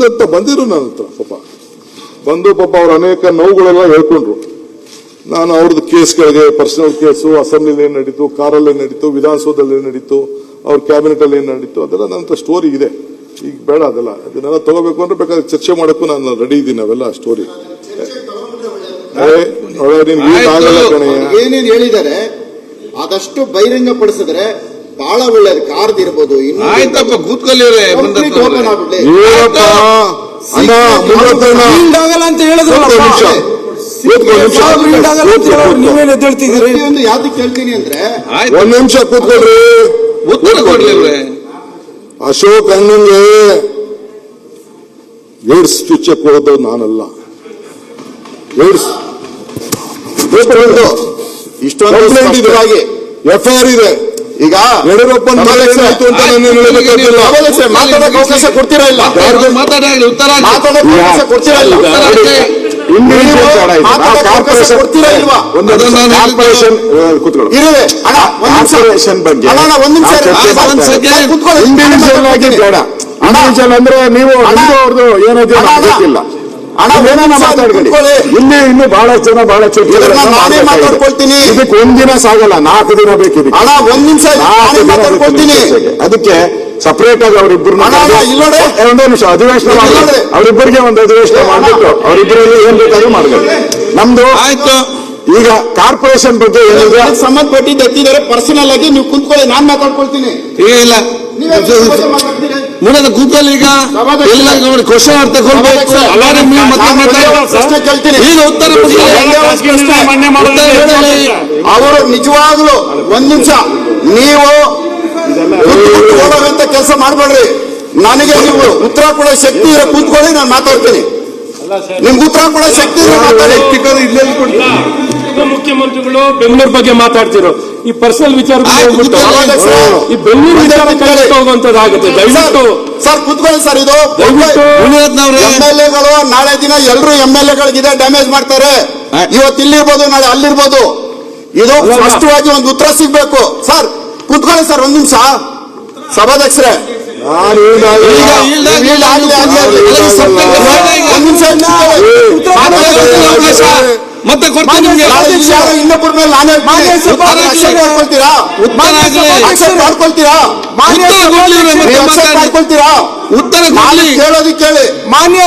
ಮುಂದಂತ ಬಂದಿರು ನನ್ನ ಹತ್ರ ಪಾಪ ಅವ್ರ ಅನೇಕ ನೋವುಗಳೆಲ್ಲ ಹೇಳ್ಕೊಂಡ್ರು. ನಾನು ಅವ್ರದ್ದು ಕೇಸ್ಗಳಿಗೆ ಪರ್ಸನಲ್ ಕೇಸು ಅಸೆಂಬ್ಲಿಲಿ ಏನ್ ನಡೀತು, ಕಾರಲ್ಲಿ ಏನ್ ನಡೀತು, ವಿಧಾನಸೌಧದಲ್ಲಿ ಏನ್ ನಡೀತು, ಅವ್ರ ಕ್ಯಾಬಿನೆಟ್ ಅಲ್ಲಿ ಏನ್ ನಡೀತು, ಅದೆಲ್ಲ ನನ್ನ ಸ್ಟೋರಿ ಇದೆ. ಈಗ ಬೇಡ ಅದನ್ನೆಲ್ಲ ತಗೋಬೇಕು ಅಂದ್ರೆ ಬೇಕಾದ್ರೆ ಚರ್ಚೆ ಮಾಡಕ್ಕೂ ನಾನು ರೆಡಿ ಇದ್ದೀನಿ. ಅವೆಲ್ಲ ಸ್ಟೋರಿ ಏನೇನ್ ಹೇಳಿದ್ದಾರೆ ಆದಷ್ಟು ಬಹಿರಂಗ ಪಡಿಸಿದ್ರೆ ಬಹಳ ಒಳ್ಳೇದು. ಕಾರ್ದಿರ್ಬೋದು ಆಯ್ತಪ್ಪ ಕೂತ್ಕೊಳ್ಳಿವ್ರೆ ಅಂತ ಹೇಳಿದ್ರೆ ಯಾವ್ದಕ್ಕೆ ಹೇಳ್ತೀನಿ ಅಂದ್ರೆ ಒಂದ್ ನಿಮಿಷ ಕೂತ್ಕೊಳ್ರಿ, ಉತ್ತರ ಕೊಡ್ಲಿಲ್ವೇ? ಅಶೋಕ್ ಅಣ್ಣಂಗೆ ಏಡ್ಸ್ ಚುಚ್ಚೆ ಕೊಡೋದು ನಾನಲ್ಲ. ಏಡ್ಸ್ ಇಷ್ಟೊಂದು FIR ಇದೆ. ಈಗ ಯಡಿಯೂರಪ್ಪನ ಏನಾಯ್ತು ಅಂತ ಮಾತಾಡೋಕೆ ಅವಕಾಶ ಕೊಡ್ತೀರಾ ಇಲ್ಲ? ಮಾತಾಡಲಿ ಉತ್ತರ ಕೊಡ್ತೀರಾ ಇಲ್ಲ? ಇಂಡಿವಿಜುವಲ್ ಅಂದ್ರೆ ನೀವು ಅವ್ರದ್ದು ಏನಾದ್ರು ಗೊತ್ತಿಲ್ಲ. ಇಲ್ಲಿ ಇನ್ನು ಬಹಳಷ್ಟು ಜನ ಬಹಳ ಮಾತಾಡ್ಕೊಳ್ತೀನಿ. ಇದಕ್ಕೆ ಒಂದಿನ ಸಾಗಲ್ಲ, 4 ದಿನ ಬೇಕಿದೆ. ಒಂದ್ ನಿಮಿಷ ಮಾತಾಡ್ಕೊಳ್ತೀನಿ. ಅದಕ್ಕೆ ಸಪರೇಟ್ ಆಗಿ ಅವರಿಬ್ಬರು ಒಂದೇ ನಿಮಿಷ ಅಧಿವೇಶನ ಮಾಡಿ, ಅವರಿಬ್ಬರಿಗೆ ಒಂದು ಅಧಿವೇಶನ ಮಾಡ್ಬಿಟ್ಟು ಅವರಿಬ್ಬರಲ್ಲಿ ಏನ್ ಬೇಕಾದ್ರೂ ಮಾಡ್ಬೇಕು. ನಮ್ದು ಆಯ್ತು. ಈಗ ಕಾರ್ಪೊರೇಷನ್ ಬಗ್ಗೆ ಏನಿದೆ ಸಂಬಂಧಪಟ್ಟಿದ್ದು ಎತ್ತಿದ್ದಾರೆ. ಪರ್ಸನಲ್ ಆಗಿ ನೀವು ಕುಂತ್ಕೊಳ್ಳಿ, ನಾನ್ ಮಾತಾಡ್ಕೊಳ್ತೀನಿ. ಇಲ್ಲ ಮುಂದೆ ಕೂತ್ಕೊಳ್ಳಿ. ಈಗ ನೋಡಿ ಕ್ವಶನ್ ಅರ್ಥ ಕೊಡ್ಬೇಕು. ಪ್ರಶ್ನೆ ಕೇಳ್ತೀನಿ. ಈಗ ಉತ್ತರ ಅವರು ನಿಜವಾಗ್ಲು ಒಂದ್ ನಿಮಿಷ ನೀವು ಹೋಗುವಂತ ಕೆಲಸ ಮಾಡ್ಬೇಡ್ರಿ. ನನಗೆ ನೀವು ಉತ್ತರ ಕೊಡೋ ಶಕ್ತಿ ಇರೋ ಕೂತ್ಕೊಳ್ಳಿ, ನಾನು ಮಾತಾಡ್ತೀನಿ. ನಿಮ್ಗೆ ಉತ್ತರ ಕೊಡೋ ಶಕ್ತಿ ಇರೋ ಮಾತಾಡಿ. ಮುಖ್ಯಮಂತ್ರಿಗಳು ಬೆಂಗಳೂರು ಬಗ್ಗೆ ಮಾತಾಡ್ತಿರೋ ಈ ಪರ್ಸನಲ್ ವಿಚಾರ ಈ ಬೆಂಗಳೂರು ವಿಚಾರ ಹೋಗುವಂತದ್ದಾಗುತ್ತೆ. ದಯವಿಟ್ಟು ಸರ್ ಕೂತ್ಕೊಳ್ಳಿ ಸರ್. ಇದು MLA-ಗಳು ನಾಳೆ ದಿನ ಎಲ್ಲರೂ MLA-ಗಳಿಗೆ ಡ್ಯಾಮೇಜ್ ಮಾಡ್ತಾರೆ. ಇವತ್ತು ಇಲ್ಲಿರ್ಬೋದು, ನಾಳೆ ಅಲ್ಲಿರ್ಬೋದು. ಇದು ಸ್ಪಷ್ಟವಾಗಿ ಒಂದು ಉತ್ತರ ಸಿಗ್ಬೇಕು. ಸರ್ ಕೂತ್ಕೊಳ್ಳಿ ಸರ್, ಒಂದ್ ನಿಮಿಷ. ಸಭಾಧ್ಯಕ್ಷರೇ ಮತ್ತೆ ಕೊಡ್ತೀನಿ. ಇನ್ನೊಬ್ಬರ ಮೇಲೆ ನಾನೇ ಮಾಡ್ಕೊಳ್ತೀರಾ? ಉತ್ತರ ಕೇಳೋದಕ್ಕೆ ಕೇಳಿ. ಮಾನ್ಯ